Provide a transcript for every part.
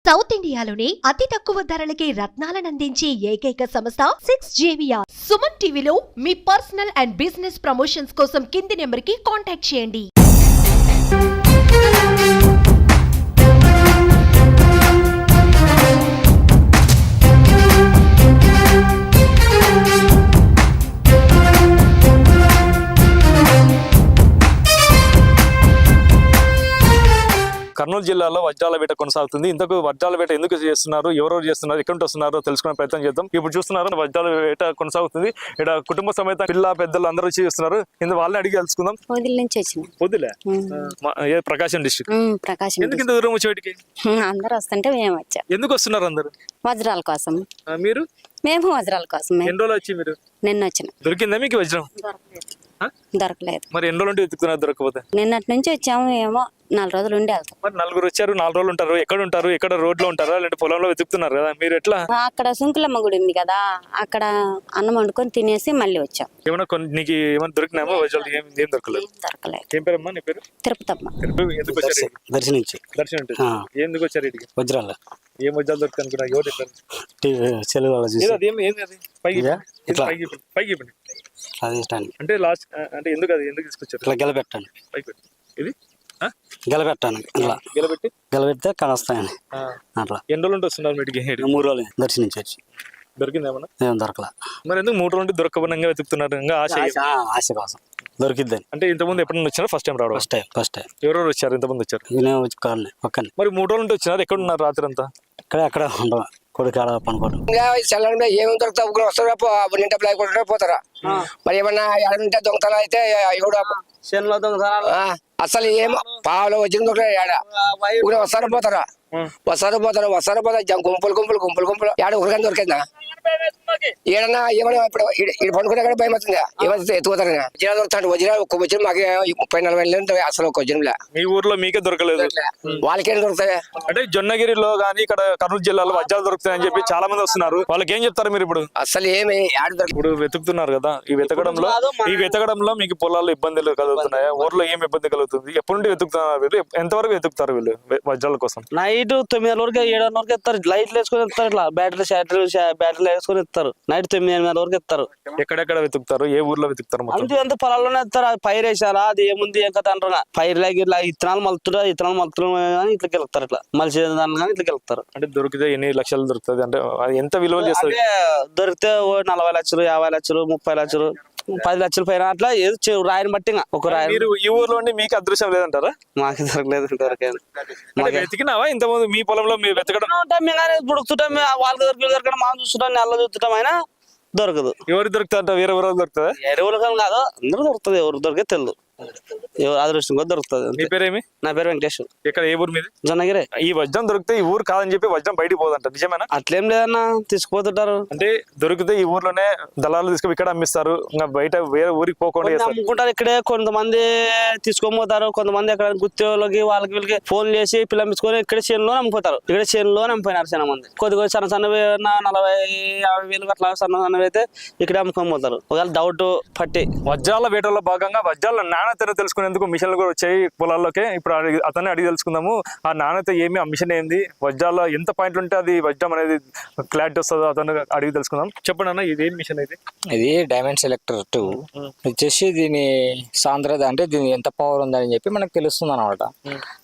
South ఇండియాలోనే అతి తక్కువ ధరలకి రత్నాలను అందించే ఏకైక సంస్థ 6JVR. సుమన్ టీవీలో మీ పర్సనల్ అండ్ బిజినెస్ ప్రమోషన్స్ కోసం కింది నెంబర్కి కాంటాక్ట్ చేయండి. కర్నూలు జిల్లాలో వజ్రాల వేట కొనసాగుతుంది. ఇంతకు వజ్రాల వేట ఎందుకు చేస్తున్నారు, ఎవరెవరు చేస్తున్నారు, ఎక్కడి నుంచి వస్తున్నారో తెలుసుకునే ప్రయత్నం చేద్దాం. ఇప్పుడు చూస్తున్నారు వజ్రాల వేట కొనసాగుతుంది. ఇక్కడ కుటుంబ సమేత పిల్ల పెద్దలు అందరూ వచ్చి చేస్తున్నారు. ఇందుకు వాళ్ళని అడిగి తెలుసుకుందాం. వదిలే ప్రకాశం డిస్ట్రిక్ట్. ఎందుకు ఇంత దూరం వచ్చి వేటికి అందరూ వస్తుంటే మేము వచ్చాం. ఎందుకు వస్తున్నారు అందరు? వజ్రాల కోసం. మీరు? మేము వజ్రాల కోసం. ఎన్ని రోజులు వచ్చి మీరు? నిన్న వచ్చిన. దొరికిందా మీకు వజ్రం? దొరకలేదు. మరి ఎన్ని రోజులు వెతుకుతున్నారు దొరకపోతే? నిన్నటి నుంచి వచ్చాము. ఏమో 4 రోజులు ఉండి వెళ్తాం. మరి 4 వచ్చారు, 4 రోజులు ఉంటారు. ఎక్కడ ఉంటారు? ఎక్కడ రోడ్ లో ఉంటారా లేదంటే పొలంలో వెతుకుతున్నారు కదా మీరు? ఎట్లా? అక్కడ సుంకులమ్మ గుడి ఉంది కదా, అక్కడ అన్నం వండుకొని తినేసి మళ్ళీ వచ్చాం. ఏమన్నా నీకు ఏమైనా దొరికినామా వజ్రాలు? ఏం దొరకలేదు. ఏం పేరమ్మా నీ పేరు? తిరుపతమ్మ. ఎందుకు వచ్చారు? దర్శనం ఎందుకు వచ్చారు ఇటుకి? వజ్రాలు. ఏం వజ్రాలు దొరుకుతాయి అనుకున్నా? ఎవరు చెప్పారు? అంటే లాస్ట్ అంటే ఎందుకు అది ఎందుకు తీసుకొచ్చారు? గెలబెట్టాను. ఇది గెలబెట్టాను. గెలబెడితే కనొస్తాయని అట్లా. ఎన్ని రోజులు వస్తున్నారు మీటికి? 3 రోజులు దర్శనించి వచ్చి. దొరికింది ఏమన్నా? ఏం దొరకలా. మరి ఎందుకు 3 రోజులు దొరకబనంగా వెతుకుతున్నారు? ఆశ కోసం దొరికిద్దని. అంటే ఇంతకుముందు ఎప్పుడైనా వచ్చినా ఫస్ట్ టైం రావడం? First time. ఎవరెవరు వచ్చారు? ఇంతమంది వచ్చారు? పక్కనే. మరి 3 రోజులు వచ్చినారు. ఎక్కడ ఉన్నారు రాత్రి అంతా? అక్కడ ఉండవు. కొడుకు ఆడ పనుకోవడం. ఏమేమి దొరుకుతా వస్తారు పోతారా? మరి ఏమన్నా ఉంటే దొంగతనం అయితే అసలు ఏమో పావులో వచ్చిన దొరకలేదు. వస్తారు పోతారా గుంపులు ఏడ ఒకరికైనా దొరికిందా? ఏడన్నా ఏమన్నా ఇప్పుడు పండుకునే కూడా భయం అవుతుందా? ఏమైతే ఎత్తుపోతారు వజ్రా దొరుకుతాడు. వజ్రా ఒక్క వజ్రం మాకు 30-40 అసలు ఒక వజ్రంలా. మీ ఊర్లో మీకే దొరకలేదు? వాళ్ళకేం దొరుకుతాయి? అంటే జొన్నగిరిలో గానీ ఇక్కడ కర్నూలు జిల్లాలో వజ్రాలు దొరుకుతాయని చెప్పి చాలా మంది వస్తున్నారు. వాళ్ళకి ఏం చెప్తారు మీరు ఇప్పుడు? అసలు ఏమి ఇప్పుడు వెతుకుతున్నారు కదా, ఈ వెతకడంలో మీకు పొలాల్లో ఇబ్బందులు కలుగుతున్నాయా? ఊర్లో ఏం ఇబ్బంది కలుగుతుంది? ఎప్పటి నుండి వెతుకుతున్నారు వీళ్ళు? ఎంతవరకు వెతుకుతారు వీళ్ళు వజ్రాల కోసం? నైట్ 9 వరకు 7 వరకు ఇస్తారు. లైట్లు వేసుకొని ఇస్తారు. ఇట్లా బ్యాటరీలు వేసుకొని ఇస్తారు. నైట్ 9-8 వరకు ఇస్తారు. ఎక్కడెక్కడ వెతుకుతారు? ఏ ఊర్లో వెతుకుతారు? అంత పొలాల్లోనే ఇస్తారు. పైరు వేసారా, అది ఏముంది ఏం కథ అంటారు. పైరులాగి ఇట్లా ఇత్తనాలు మలుతున్నారు కానీ ఇట్లా గెలుస్తారు. ఇట్లా మలిసి కానీ ఇట్లా గెలుస్తారు. అంటే దొరికితే ఎన్ని లక్షలు దొరుకుతుంది? అంటే ఎంత విలువ చేస్తుంది? దొరికితే 40 లక్షలు, 50 లక్షలు, 30 లక్షలు, 10 లక్షల పైన అట్లా ఏదో రాయిని బట్టి ఒక రాయి. ఈ ఊర్లో మీకు అదృష్టం లేదంటారా? మాకు దొరకలేదు. వెతికినావా ఇంతకుముందు మీ పొలంలో? మీరు వెతకడం పుడుతుంటాం. వాళ్ళకి దొరకడం మనం చూస్తుంటాం. నెల చూస్తుంటాం. అయినా దొరకదు. ఎవరికి దొరుకుతా? వేరే ఊరు దొరుకుతుందా? వేరే ఊరు కాదు, అందరూ దొరుకుతుంది. ఎవరు దొరికే తెలియదు. అదృష్టం కూడా దొరుకుతుంది. మీ పేరేమి? నా పేరు వెంకటేష్. ఇక్కడ ఏ ఊరు మీది? జొన్నగిరి. ఈ వజ్రం దొరికితే ఈ ఊరు కాదని చెప్పి వజ్రం బయటికి పోదంట, నిజమేనా? అట్లేం లేదన్నా, తీసుకుపోతుంటారు. అంటే దొరికితే ఈ ఊర్లోనే దళాలు తీసుకుని ఇక్కడ అమ్మిస్తారు, ఇంకా బయట వేరే ఊరికి పోకుండా అమ్ముకుంటారు. ఇక్కడే కొంతమంది తీసుకొని కొంతమంది అక్కడ గుర్తేళ్ళకి వాళ్ళకి వీళ్ళకి ఫోన్ చేసి పిల్లంపించుకొని ఇక్కడ చేనులో అమ్ముకుంటారు. ఇక్కడ చేనులో అమ్ముకున్నారు చాలా మంది. కొద్దిగా సన్నవి 40-50 వేలు అట్లా సన్నవి అయితే ఇక్కడ అమ్ముకొని పోతారు. ఒకవేళ డౌట్ పట్టి. వజ్రాల వేటలో భాగంగా వజ్రాల నాణ్యతను తెలుసుకునేందుకు మిషన్లు కూడా వచ్చాయి పొలాల్లోకి. ఇప్పుడు అతన్ని అడిగి తెలుసుకుందాము. ఆ నాణ్యత ఏమి, ఆ మిషన్ ఏంది, వజ్రాల ఎంత పాయింట్లు ఉంటే అది వజ్రం అనేది క్లారిటీ వస్తుందో అతను అడిగి తెలుసుకుందాం. చెప్పండి అన్న, ఇదేం మిషన్ అయితే? ఇది డైమండ్ సెలెక్టర్ 2 వచ్చేసి దీని సాంద్రత అంటే దీని ఎంత పవర్ ఉందని చెప్పి మనకు తెలుస్తుంది అనమాట.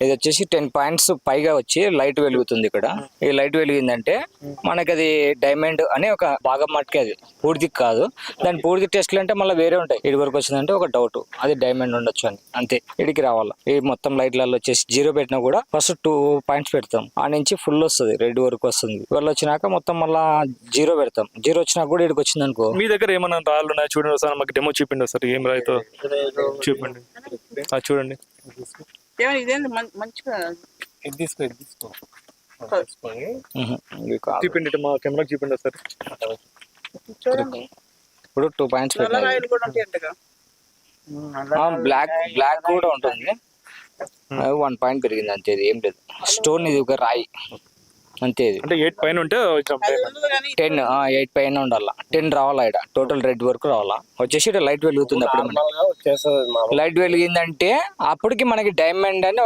ఇది వచ్చేసి 10 పాయింట్స్ పైగా వచ్చి లైట్ వెలుగుతుంది. ఇక్కడ ఈ లైట్ వెలిగిందంటే మనకి అది డైమండ్ అనే ఒక భాగం మట్టుకే, అది పూర్తి కాదు. దాని పూర్తి టెస్ట్లు అంటే మళ్ళీ వేరే ఉంటాయి. ఇటు వరకు వచ్చిందంటే ఒక డౌట్ అది డైమండ్ ఉండొచ్చు అని, అంతే. ఇడికి రావాలా. ఈ మొత్తం లైట్లలో వచ్చేసి 0 పెట్టినా కూడా ఫస్ట్ 2 పాయింట్స్ పెడతాం. ఆ నుంచి ఫుల్ వస్తుంది, రెడ్ వరకు వస్తుంది. ఇవాళ వచ్చినాక మొత్తం మళ్ళా 0 పెడతాం. 0 వచ్చినా కూడా ఇక్కడికి వచ్చింది అనుకో. మీ దగ్గర ఏమన్నా రాళ్ళు ఉన్నాయి? చూడండి సార్, మాకు డెమో చూపిండి సార్. ఏం రాయితో చూపండి. చూడండి. చూపిండి, మా కెమెరా చూపిండి సార్. ఇప్పుడు 2 పాయింట్స్ పెట్టాలి. బ్లాక్ కూడా ఉంటుంది. 1 పాయింట్ పెరిగింది అంతే, ఏం లేదు. స్టోన్ ఇది ఒక రాయి. అంతే ఇది అంటే 8 పైన ఉంటే diamond. 10 8 పైన ఉండాల 10 రావాలా ఇక్కడ టోటల్ రెడ్ వరకు రావాలా వచ్చేసి ఇక్కడ లైట్ వెలుగుతుంది అప్పుడు లైట్ వెలిగిందంటే అప్పటికి మనకి డైమండ్ అని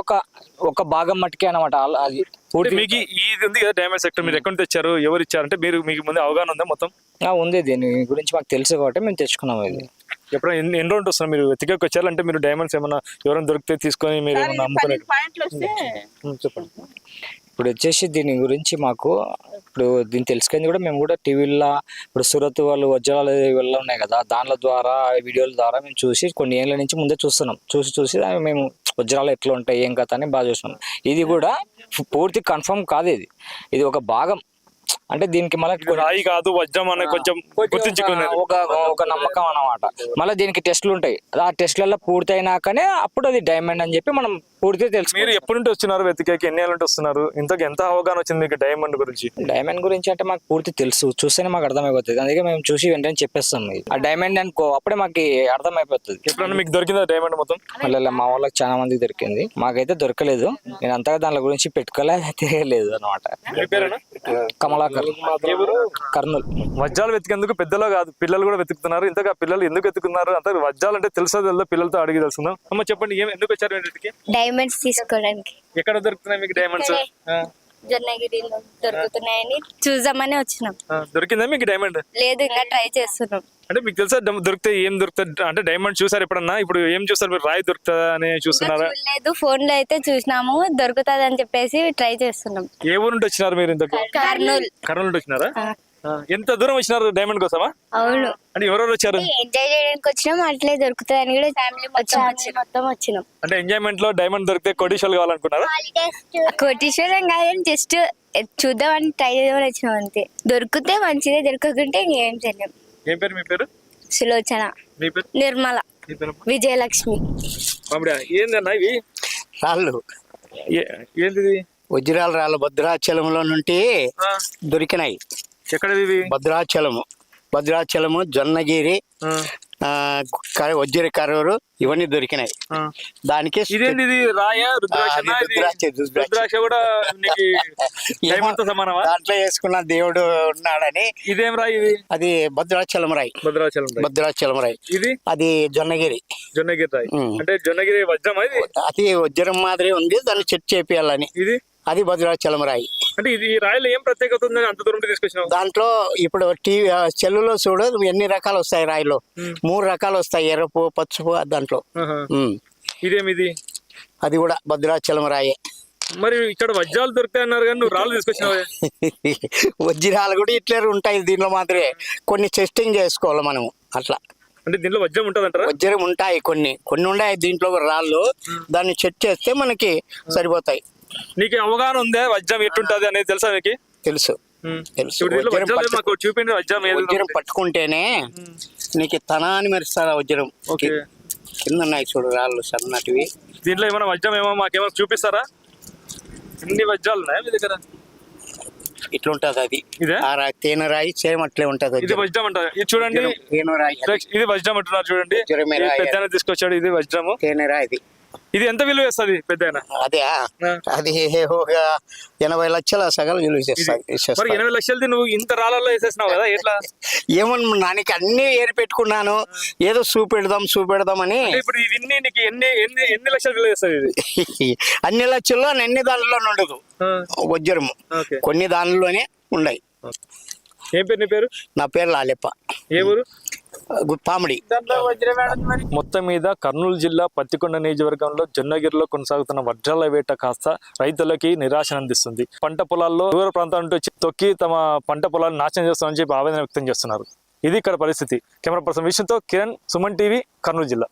ఒక భాగం మట్టుకే అనమాట అది అంటే పూర్తి మీకు ఇది ఉంది కదా డైమండ్ సెక్టర్, మీరు ఎక్కడ తెచ్చారు, ఎవరు ఇచ్చారు, అంటే మీకు ముందు అవగాహన ఉందా మొత్తం? ఉంది దీని గురించి మాకు తెలుసు కాబట్టి మేము తెచ్చుకున్నాం ఇది ఎప్పుడైనా ఎన్ని రోజులు వస్తున్నారు మీరు వెతికి వచ్చారు? అంటే మీరు డైమండ్స్ ఏమన్నా ఎవరైనా దొరికితే తీసుకొని మీరు ఏమన్నా అమ్ముకునే చెప్పండి. ఇప్పుడు వచ్చేసి దీని గురించి మాకు ఇప్పుడు దీన్ని తెలుసుకుంది కూడా మేము కూడా టీవీలో ఇప్పుడు సూరత్ వాళ్ళు వజ్రాలు వెళ్ళ ఉన్నాయి కదా దానిల ద్వారా వీడియోల ద్వారా మేము చూసి కొన్ని ఏళ్ళ నుంచి ముందే చూస్తున్నాం చూసి మేము వజ్రాలు ఎట్లా ఉంటాయి ఏం కథ అని బాగా చూస్తున్నాం. ఇది కూడా పూర్తి కన్ఫర్మ్ కాదు, ఇది ఒక భాగం. అంటే దీనికి మళ్ళీ రాయి కాదు వజ్రం అనే కొంచెం గుర్తించుకునేది ఒక నమ్మకం అన్నమాట. మళ్ళీ దీనికి టెస్టులు ఉంటాయి, ఆ టెస్టులలో పూర్తి అయినాకనే అప్పుడు అది డైమండ్ అని చెప్పి మనం పూర్తిగా తెలుసు. మీరు ఎప్పటి నుండి వచ్చినారు వెతికేకి, ఎన్ని ఏళ్ళ నుండి వస్తున్నారు, ఇంతకు ఎంత అవగాహన వచ్చింది మీకు డైమండ్ గురించి? డైమండ్ గురించి అంటే మాకు పూర్తి తెలుసు, చూస్తేనే మాకు అర్థమైపోతుంది. అందుకే మేము చూసి వెంటనే చెప్పేస్తాం ఆ డైమండ్ అనుకో అప్పుడే మాకు అర్థమైపోతుంది. ఎప్పుడన్నా మీకు దొరికిందా డైమండ్ మొత్తం? మళ్ళీ మా వాళ్ళకి చాలా మందికి దొరికింది, మాకైతే దొరకలేదు. నేను అంతగా దాని గురించి పెట్టుకోలేదు, తెలియలేదు అనమాట. కమలాకర్, కర్నూలు. వజ్రాలు వెతికేందుకు పెద్దలో కాదు పిల్లలు కూడా వెతుకుతున్నారు. ఇంతగా పిల్లలు ఎందుకు వెతుకుతున్నారు అంత వజ్రాలు అంటే తెలుసో తెల్లో పిల్లలతో అడిగి తెలుసుకుందాం. అమ్మ చెప్పండి, ఎందుకు వచ్చారు వెతికి? డైమండ్స్ తీసుకోవడానికి. ఎక్కడ దొరుకుతున్నాయి మీకు డైమండ్స్? జొన్నగిరిలో దొరుకుతున్నాయని చూద్దామని వచ్చినాం. దొరికిందా మీకు డైమండ్? లేదు, ఇంకా ట్రై చేస్తున్నాం. అంటే మీకు తెలుసా దొరికితే ఏం దొరుకుతుంది అంటే? డైమండ్ చూసారు ఎప్పుడన్నా? ఇప్పుడు ఏం చూస్తారు మీరు? రాయి దొరుకుతుందా అని చూస్తున్నారా? లేదు, ఫోన్ లో అయితే చూసినాము, దొరుకుతుంది అని చెప్పేసి ట్రై చేస్తున్నాం. ఏ ఊరు నుండి వచ్చినారు మీరు ఇంతకు? కర్నూలు. కర్నూలు నుండి వచ్చినారా? ఎంత దూరం వచ్చినారు డైమండ్ కోసమా? అవును, అంటే ఎవరెవరు వచ్చారు? ఎంజాయ్ చేయడానికి వచ్చినాం, అట్లే దొరుకుతుంది అని కూడా ఫ్యామిలీ మొత్తం వచ్చినాం. అంటే ఎంజాయ్మెంట్ లో డైమండ్ దొరికితే కోటీశ్వరులు కావాలనుకున్నారా? కోటీశ్వరం కాదని జస్ట్ చూద్దామని ట్రై చేద్దామని వచ్చినాం అంతే. దొరికితే మంచిదే, దొరకకుంటే ఇంకేం తెలియదు. ఏం పేరు మీ పేరు? సులోచన. మీ పేరు? నిర్మల. మీ పేరు? విజయలక్ష్మి. ఏందన్నా ఇవి రాళ్ళు? ఏంటిది? వజ్రాల రాళ్ళు భద్రాచలంలో నుండి దొరికినాయి. ఎక్కడ ఇవి? భద్రాచలము, జొన్నగిరి, వజ్ర కరూరు ఇవన్నీ దొరికినాయి. దానికి ఇదేంటి ఇది? రాయా? రుద్రాక్ష కూడా నీకు సమానమా? దాంట్లో వేసుకున్న దేవుడు ఉన్నాడని. ఇదేం రాయి ఇది? అది భద్రాచలం రాయి. భద్రాచలం రాయి. ఇది అది జొన్నగిరి రాయి. అంటే జొన్నగిరి వజ్రం అది వజ్రం మాదిరి ఉంది, దాన్ని చెట్ చేపియాలని. ఇది అది భద్రాచలం రాయి. అంటే ఇది రాయిలో ఏం ప్రత్యేకత ఉంది అంత దూరం తీసుకొచ్చినావు? దాంట్లో ఇప్పుడు టీవీ సెల్లులో చూడు ఎన్ని రకాలు వస్తాయి రాయిలో. 3 రకాలు వస్తాయి, ఎర్రపు, పసుపు. దాంట్లో ఇదేమిది? అది కూడా భద్రాచలం రాయే. మరి ఇక్కడ వజ్రాలు దొరుకుతాయి అన్నారు కానీ నువ్వు రాళ్ళు తీసుకొచ్చినావే? వజ్రాలు కూడా ఇట్లే ఉంటాయి దీనిలో మాత్రమే. కొన్ని టెస్టింగ్ చేసుకోవాలి మనం అట్లా. అంటే దీంట్లో వజ్రం ఉంటదంటారా? వజ్రం ఉంటాయి, కొన్ని ఉన్నాయి దీంట్లో రాళ్ళు. దాన్ని చెక్ చేస్తే మనకి సరిపోతాయి. నీకు అవగాహన ఉందే వజ్రం ఎట్లుంటది అనేది తెలుసా? నీకు తెలుసు. చూపిండి వజ్రం. వజ్రం పట్టుకుంటేనే నీకు తనాన్ని మెరుస్తారు. వజ్రం కింద ఉన్నాయి చూడు రాళ్ళు సన్నటివి. దీంట్లో ఏమైనా వజ్రం ఏమో మాకేమైనా చూపిస్తారా? ఎన్ని వజ్రాలు ఉన్నాయి మీ దగ్గర? ఇట్లుంటది అది. తేనె రాయి సేమ్ అట్లే ఉంటది. ఇది వజ్రం అంటారు. ఇది చూడండి, ఇది వజ్రం అంటున్నారు చూడండి. పెద్ద తీసుకొచ్చాడు. ఇది వజ్రము, తేనె రాయి. ఇది ఎంత విలువ వేస్తుంది పెద్ద? అదే అది ఒక 80 లక్షల సగలు విలువ చేస్తుంది. 80 లక్షలది నువ్వు ఇంత రాళ్ళలో వేసేసినావు కదా, ఎట్లా? ఏమన్నా నానికి అన్ని ఏరి పెట్టుకున్నాను, ఏదో చూపెడదాం అని. ఇప్పుడు ఇవన్నీ నీకు ఎన్ని లక్షలు విలువ వేస్తుంది? అన్ని లక్షల్లో అన్ని దానిలో ఉండదు వజ్రము, కొన్ని దానిలోనే ఉన్నాయి. ఏం పేరు నీ పేరు? నా పేరు లాలెప్ప. ఏ ఊరు? పామిడి. మొత్తం మీద కర్నూలు జిల్లా పత్తికొండ నియోజకవర్గంలో జొన్నగిరిలో కొనసాగుతున్న వజ్రాల వేట కాస్త రైతులకి నిరాశను అందిస్తుంది. పంట పొలాల్లో దూర ప్రాంతాల నుండి వచ్చి తొక్కి తమ పంట పొలాలను నాశనం చేస్తామని చెప్పి ఆవేదన వ్యక్తం చేస్తున్నారు. ఇది ఇక్కడ పరిస్థితి. కెమెరా పర్సన్ విష్ణుతో కిరణ్, సుమన్ టీవీ, కర్నూలు జిల్లా.